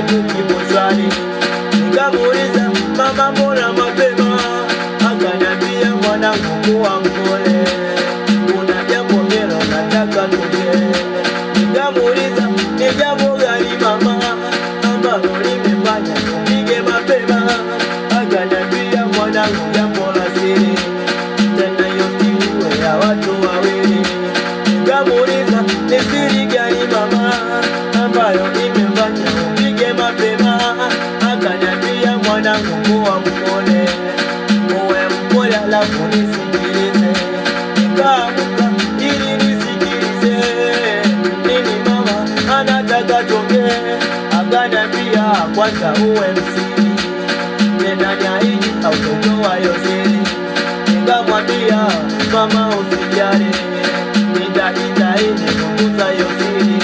kitu kipo shwari. Nikamuuliza mama, mbona mapema? Akaniambia mwanangu, kuwa mpole, kuna jambo hilo nataka tujue. Nikamuuliza ni jambo gani mama ambalo limefanya tupige mapema? Akaniambia mwanangu, jambo la siri, tena yote ya watu wawili. Nikamuuliza ni siri gani mama ambayo imefanya upige mapema? Akaniambia mwanangu, kuwa mpole, uwe mpole alafu nisikilize. Nikaamka ili nisikilize nini mama anataka tuongee. Akaniambia kwanza uwe msiri, tena niahidi hautotoa hiyo siri. Nikamwambia mama usijali, nitajitahidi kutunza hiyo siri.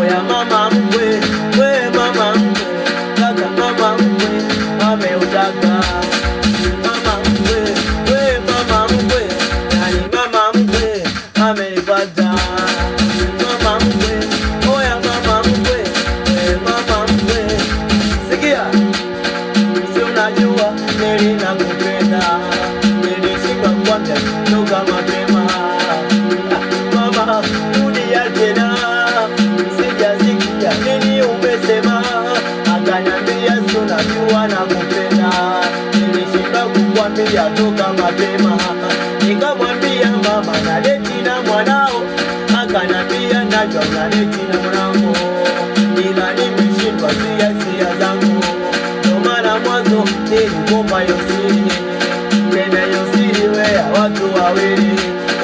Oya mama mkwe, we mama mkwe, kaka mama mkwe ameutaka. Mama mkwe, we mama mkwe, yani mama mkwe ameipata. Mama mkwe, oya mama mkwe, we mama mkwe, sikia, si unajua nili nakupenda, nilishika kwambia toka mapema. Mama rudia tena, sijasikia nini umesema. Akaniambia si unajua nakupenda, nilishika kukwambia toka mapema. Nikamwambia mama naleti na mwanao. Akaniambia najua unaleti na mwanangu, ila nimeshindwa sia zangu, ndo maana mwanzo nilikupa hiyo siri. Tena hiyo siri we ya watu wawili,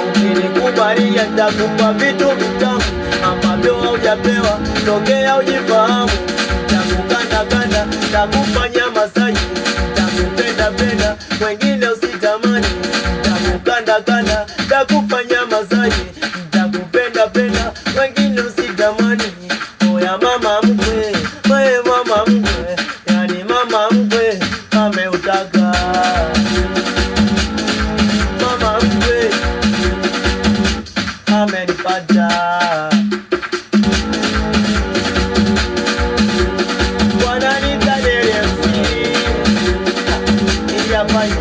ukinikubalia nitakupa vitu vitamu ambavyo haujapewa tokea ujifahamu. Nitakukandakanda, nitakufanya masaji, nitakupendapenda wengine usitamani. Nitakukandakanda, nitakufanya masaji, nitakupendapenda wengine usitamani. Oya mama mkwe, we mama mkwe, yani mama mkwe ameutaka. Mama mkwe amenipata. Bwana nitanele msiri, ili afanye